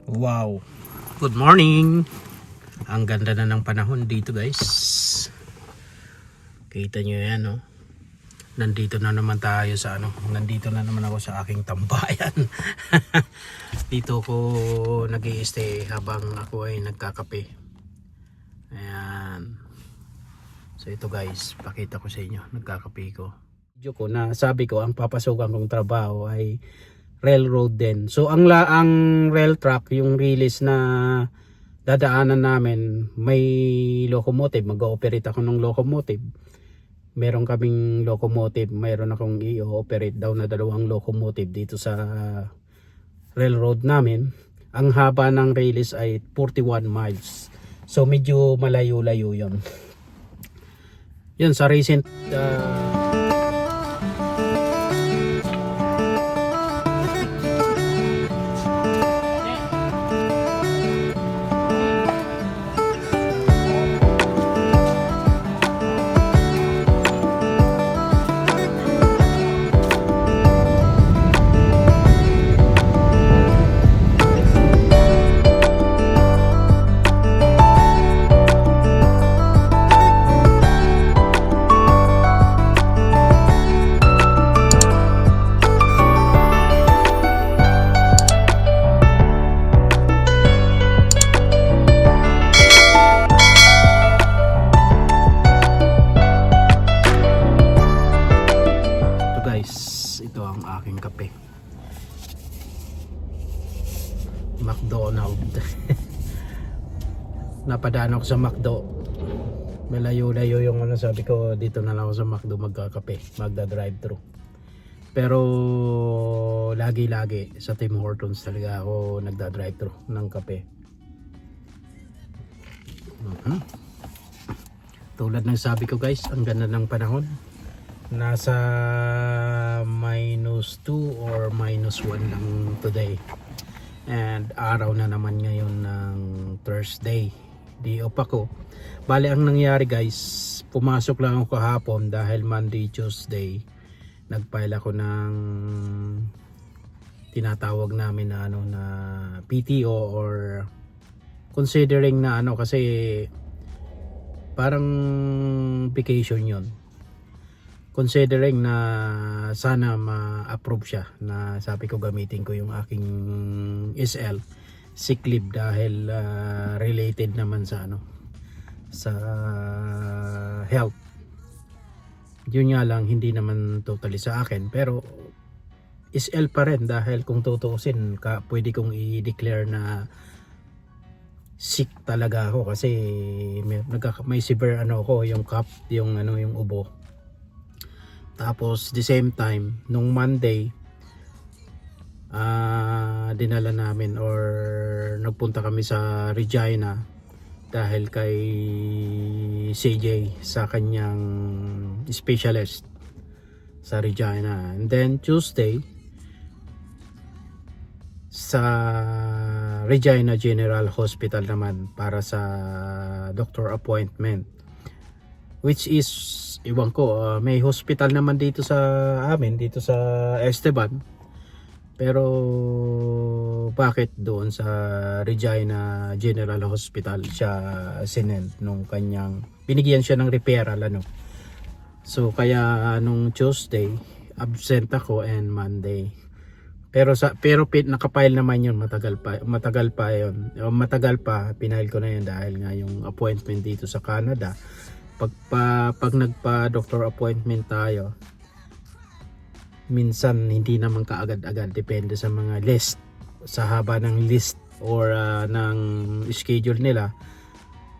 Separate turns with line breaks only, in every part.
Wow. Good morning. Ang ganda na ng panahon dito, guys. Kita nyo yan, no? Nandito na naman tayo sa nandito na naman ako sa aking tambayan. Dito ko nag-i-stay habang ako ay nagkakape. Ayan. So ito, guys, pakita ko sa inyo, nagkakape ko. Video ko na sabi ko ang papasukan kong trabaho ay railroad din. So ang rail track, yung release na dadaanan namin, may locomotive, mag-ooperate ako ng locomotive. Meron kaming locomotive, mayroon akong i-operate daw na 2 locomotive dito sa railroad namin. Ang haba ng release ay 41 miles. So medyo malayo-layo 'yon. Yan sa recent ito ang aking kape. McDonald. Napadaan ako sa McDo. Malayo-layo yung sabi ko, dito na lang ako sa McDo magkakape, magda-drive-thru. Pero lagi-lagi sa Tim Hortons talaga ako nagda-drive-thru ng kape. Tulad ng sabi ko, guys, ang ganda ng panahon. Nasa -2 or -1 lang today. And araw na naman ngayon ng Thursday. Di off ako. Bale, ang nangyari, guys, pumasok lang ako kahapon dahil Monday, Tuesday nagfile ako ng tinatawag namin na na PTO, or considering na kasi parang vacation yon. Considering na sana ma-approve siya, na sabi ko gamitin ko yung aking SL sick leave dahil related naman sa sa health. Yun nga lang, hindi naman totally sa akin, pero SL pa rin dahil kung tutuusin pwede kong i-declare na sick talaga ako kasi may severe ko, yung cough, yung yung ubo. Tapos the same time nung Monday dinala namin or nagpunta kami sa Regina dahil kay CJ sa kanyang specialist sa Regina. And then Tuesday sa Regina General Hospital naman para sa doctor appointment, which is iwan ko, may hospital naman dito sa amin, dito sa Esteban, pero bakit doon sa Regina General Hospital siya sinend nung kanyang binigyan siya ng referral so kaya nung Tuesday absent ako, and Monday pero nakapile naman yun, matagal pa pinail ko na yun dahil nga yung appointment dito sa Canada. Pag nagpa doctor appointment tayo, minsan hindi naman kaagad-agad, depende sa mga list, sa haba ng list or ng schedule nila.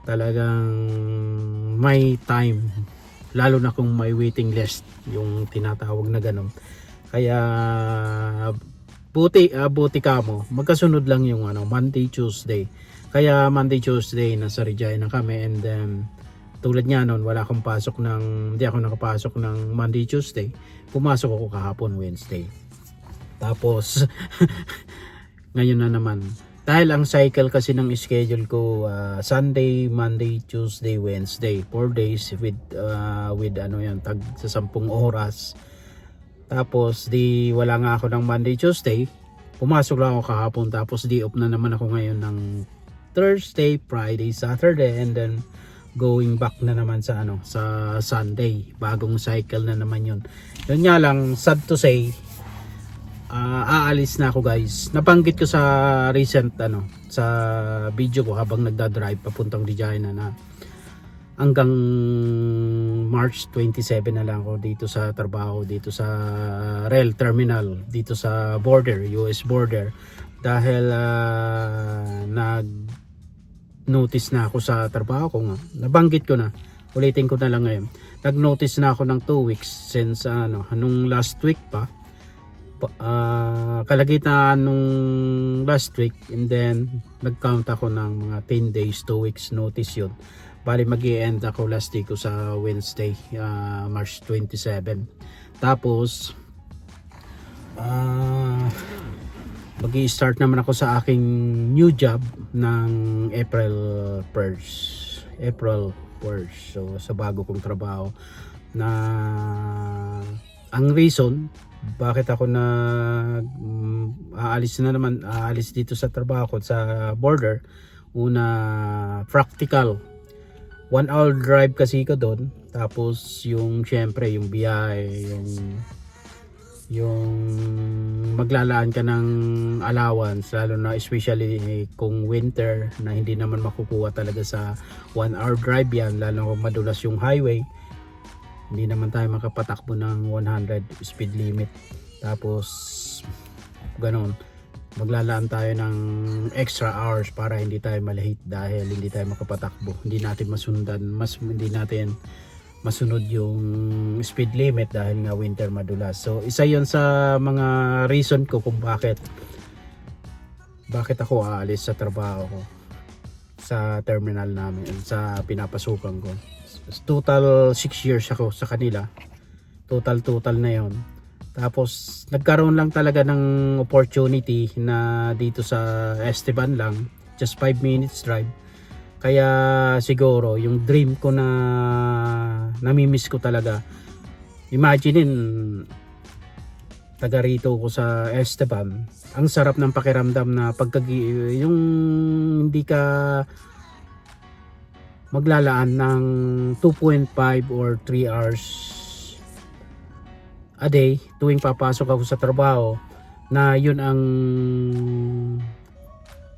Talagang may time, lalo na kung may waiting list, yung tinatawag na ganun. Kaya buti ka mo, magkasunod lang yung Monday, Tuesday. Kaya Monday, Tuesday nasa Regina kami, and then tulad nga nun, hindi ako nakapasok ng Monday, Tuesday. Pumasok ako kahapon, Wednesday. Tapos ngayon na naman, dahil ang cycle kasi ng schedule ko Sunday, Monday, Tuesday, Wednesday, 4 days with tag sa 10 oras. Tapos wala nga ako ng Monday, Tuesday, Pumasok lang ako kahapon, tapos di off na naman ako ngayon ng Thursday, Friday, Saturday, and then going back na naman sa sa Sunday. Bagong cycle na naman yun. Yun nga lang, sad to say, aalis na ako guys. Nabanggit ko sa recent sa video ko habang nagda-drive papuntang Regina na hanggang March 27 na lang ako dito sa trabaho, dito sa rail terminal, dito sa border, US border, dahil nag-notice na ako sa trabaho ko nga. Nabanggit ko na, ulitin ko na lang ngayon. Nag-notice na ako ng 2 weeks since nung last week pa, kalagitan nung last week, and then nag-count ako ng mga 10 days, 2 weeks notice yun. Bali mag-i-end ako last day ko sa Wednesday, March 27. Tapos mag-i-start naman ako sa aking new job ng April 1st. So sa bago kong trabaho na ang reason bakit ako aalis dito sa trabaho ko sa border, una, practical, 1 hour drive kasi ko doon, tapos yung syempre yung biyahe, yung maglalaan ka ng allowance, lalo na especially kung winter na hindi naman makukuha talaga sa 1 hour drive yan, lalo kung madulas yung highway. Hindi naman tayo makapatakbo ng 100 speed limit, tapos ganon, maglalaan tayo ng extra hours para hindi tayo malahit dahil hindi tayo makapatakbo, hindi natin hindi natin masunod yung speed limit dahil nga winter madulas. So isa yon sa mga reason ko kung bakit ako aalis sa trabaho ko, sa terminal namin, sa pinapasukan ko. Total 6 years ako sa kanila, total na yon. Tapos nagkaroon lang talaga ng opportunity na dito sa Esteban lang, just 5 minutes drive. Kaya siguro yung dream ko na namimiss ko talaga. Imaginein, taga rito ko sa Esteban, ang sarap ng pakiramdam na yung hindi ka maglalaan ng 2.5 or 3 hours a day tuwing papasok ako sa trabaho, na yun ang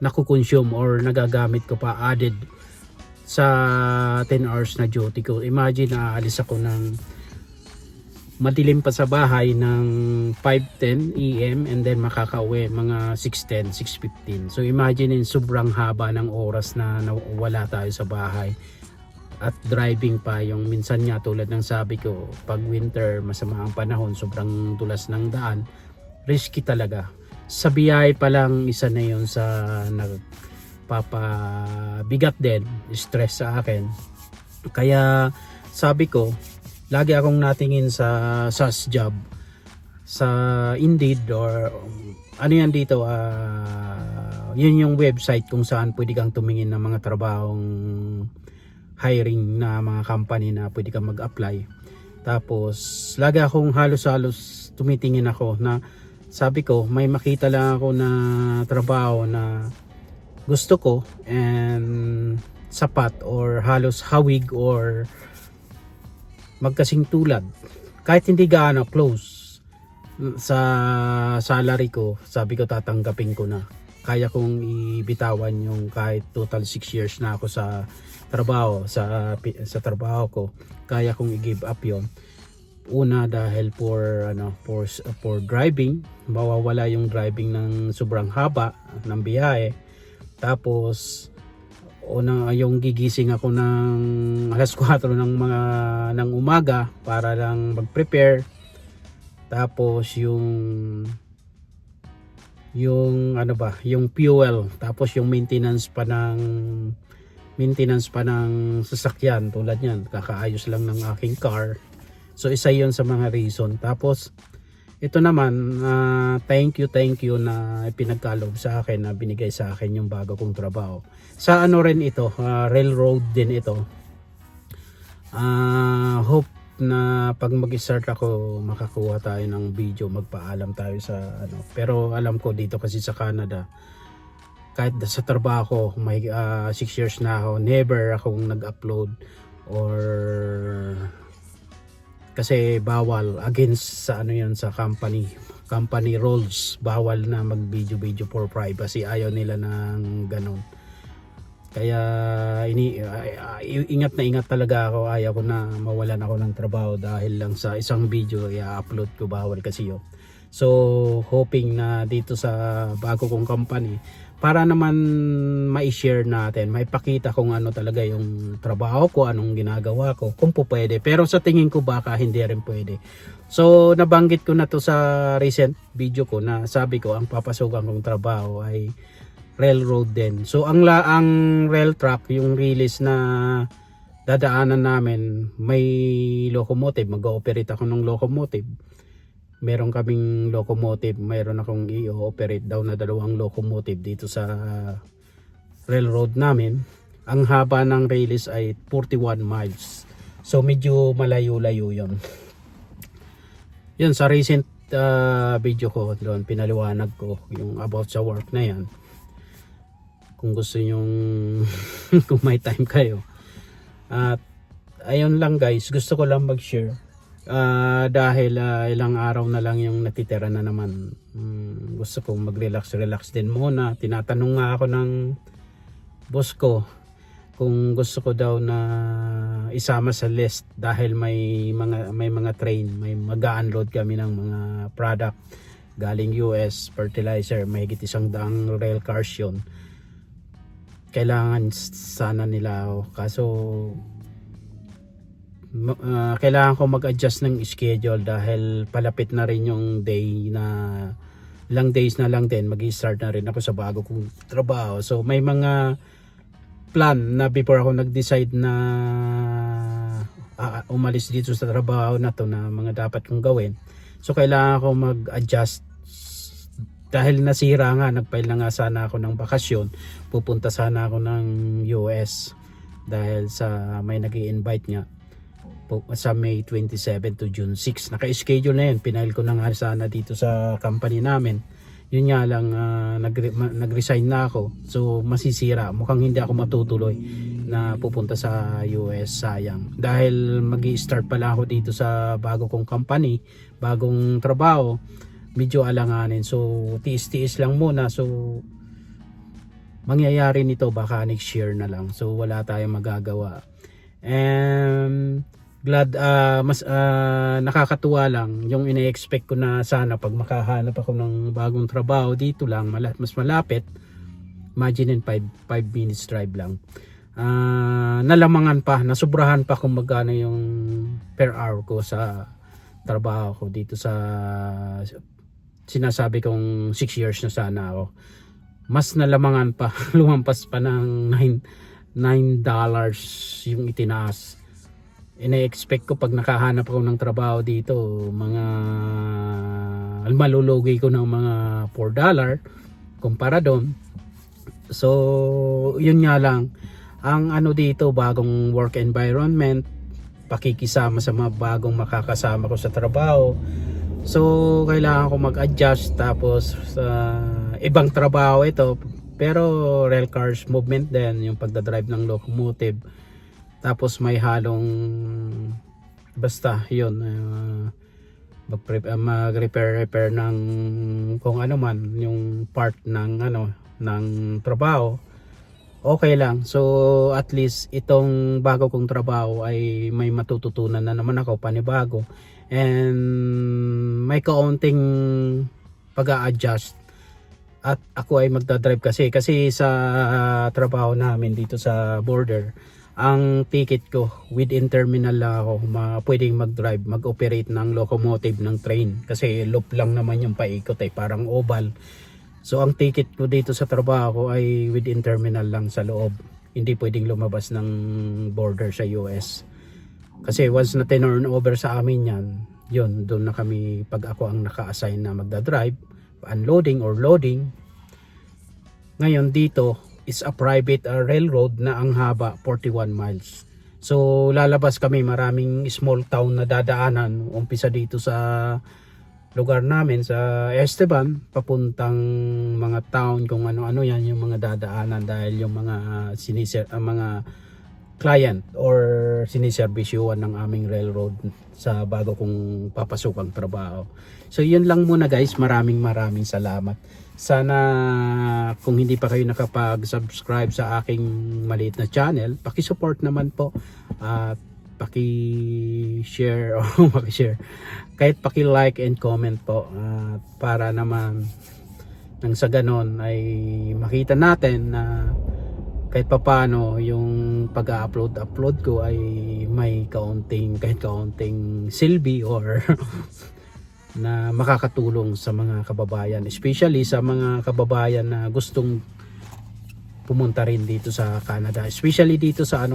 nakukonsume or nagagamit ko pa added sa 10 hours na duty ko. Imagine, aalis ako ng madilim pa sa bahay ng 5:10 AM and then makakauwi mga 6:10, 6:15. So imagine, sobrang haba ng oras na wala tayo sa bahay at driving pa. Yung minsan nga, tulad ng sabi ko, pag winter masama ang panahon, sobrang dulas ng daan, risky talaga. Sa biyahe pa lang, isa na yun sa nagpapabigat din, stress sa akin. Kaya sabi ko, lagi akong natingin sa SAS job, sa Indeed or ano yan dito, yun yung website kung saan pwede kang tumingin ng mga trabahong hiring na mga company na pwede kang mag-apply. Tapos lagi akong halos tumitingin ako na sabi ko, may makita lang ako na trabaho na gusto ko and sapat or halos hawig or magkasing tulad, kahit hindi gaano close sa salary ko. Sabi ko, tatanggapin ko na. Kaya kong ibitawan yung kahit total 6 years na ako sa trabaho, sa trabaho ko, kaya kong i-give up yon. Una, dahil for driving, mawawala yung driving ng sobrang haba ng biyahe. Tapos yung gigising ako ng alas 4 ng umaga para lang mag-prepare. Tapos yung fuel, tapos yung maintenance pa ng sasakyan, tulad niyan, kakaayos lang ng aking car. So isa yon sa mga reason. Tapos ito naman, thank you na pinagkaloob sa akin, na binigay sa akin yung bago kong trabaho. Sa rin ito, railroad din ito. na pag mag-start ako makakuha tayo ng video, magpaalam tayo sa ano. Pero alam ko dito kasi sa Canada, kahit sa trabaho ko, may 6 years na ako, never akong nag-upload or kasi bawal, against sa ano yan, sa company rules, bawal na mag video for privacy, ayaw nila ng ganon. Kaya ingat na ingat talaga ako, ayaw ko na mawalan ako ng trabaho dahil lang sa isang video i-upload ko, bawal kasi yun. So hoping na dito sa bago kong company, para naman ma-share natin, maipakita kung ano talaga yung trabaho ko, anong ginagawa ko, kung po pwede. Pero sa tingin ko baka hindi rin pwede. So nabanggit ko na to sa recent video ko na sabi ko ang papasukan kong trabaho ay railroad din. So ang rail track, yung release na dadaanan namin, may locomotive, mag-ooperate ako ng locomotive. Meron kaming locomotive, mayroon akong i-operate daw na 2 locomotive dito sa railroad namin. Ang haba ng release ay 41 miles. So medyo malayo-layo 'yon. Yun sa recent video ko doon, pinaliwanag ko yung about sa work na yan. Kung gusto nyong kung may time kayo. At ayun lang guys, gusto ko lang mag-share dahil ilang araw na lang yung natitira na naman. Gusto kong mag-relax din muna. Tinatanong nga ako ng boss ko kung gusto ko daw na isama sa list dahil may mga train, may mag-unload kami ng mga product galing US, fertilizer, may higit 100 rail cars yun. Kailangan sana nila ako, kaso kailangan ko mag-adjust ng schedule dahil palapit na rin yung day na ilang days na lang din mag-i-start na rin ako sa bago kong trabaho. So may mga plan na before ako nag-decide na umalis dito sa trabaho na to na mga dapat kong gawin. So kailangan ko mag-adjust dahil nasira nga, nag-file na nga sana ako ng bakasyon, pupunta sana ako ng US dahil sa may nag-i-invite nga sa May 27 to June 6. Naka-schedule na yun, pinail ko na nga sana dito sa company namin. Yun nga lang, nag-resign na ako, so masisira, mukhang hindi ako matutuloy na pupunta sa US, sayang. Dahil mag-i-start pala ako dito sa bago kong company, bagong trabaho, medyo alanganin. So tiis-tiis lang muna. So mangyayari nito baka next year na lang. So wala tayong magagawa. And glad mas nakakatuwa lang yung ina-expect ko na sana pag makahanap ako ng bagong trabaho dito lang, mas malapit. Imagine 5 minutes drive lang. Nalamangan pa, nasubrahan pa kung magkano yung per hour ko sa trabaho ko dito sa sinasabi kong 6 years na sana ako. Mas nalamangan pa, lumampas pa ng $9 yung itinaas. Ina-expect ko pag nakahanap ako ng trabaho dito, mga malulugi ko ng mga $4 kumpara doon. So yun nga lang, ang ano dito, bagong work environment, pakikisama sa mga bagong makakasama ko sa trabaho. So kailangan ko mag-adjust, tapos ibang trabaho ito pero rail cars movement din, yung pagdadrive ng locomotive, tapos may halong basta yun, mag-repair ng kung ano man yung part ng ng trabaho. Okay lang, so at least itong bago kong trabaho ay may matututunan na naman ako, panibago, and may kaunting pag-a-adjust. At ako ay magdadrive kasi sa trabaho namin dito sa border, ang ticket ko within terminal lang ako pwedeng mag-drive, mag-operate ng locomotive ng train kasi loop lang naman yung paikot, parang oval. So ang ticket ko dito sa trabaho ko ay within terminal lang sa loob, hindi pwedeng lumabas ng border sa US. Kasi once na turn over sa amin yan, yun, doon na kami, pag ako ang naka-assign na magdadrive, unloading or loading. Ngayon dito is a private railroad na ang haba 41 miles. So lalabas kami, maraming small town na dadaanan. Umpisa dito sa lugar namin sa Esteban, papuntang mga town kung ano-ano yan yung mga dadaanan dahil yung mga mga client or siniservisyuhan ng aming railroad sa bago kong papasukang trabaho. So yun lang muna guys, maraming salamat. Sana kung hindi pa kayo nakapag-subscribe sa aking maliit na channel, paki-support naman po at paki-share o paki-share. Kahit paki-like and comment po para naman nang sa ganon ay makita natin na kahit papaano yung pag-upload ko ay may kahit kaunting silbi or na makakatulong sa mga kababayan, especially sa mga kababayan na gustong pumunta rin dito sa Canada, especially dito sa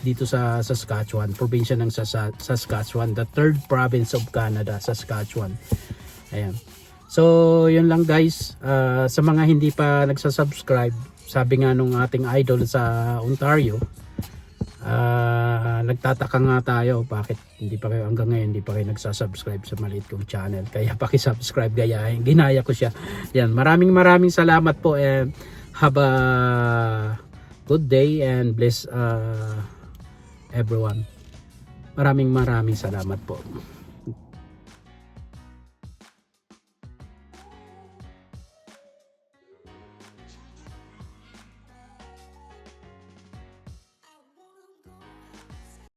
dito sa Saskatchewan, probinsya ng Saskatchewan, the third province of Canada, Saskatchewan. Ayan. So, yun lang guys. Sa mga hindi pa nagsasubscribe, sabi nga nung ating idol sa Ontario, nagtataka nga tayo bakit hindi pa kayo hanggang ngayon hindi pa kayo nagsasubscribe sa maliit kong channel. Kaya paki-subscribe, ginaya ko siya. Yan, maraming salamat po and have a good day and bless everyone. Maraming salamat po.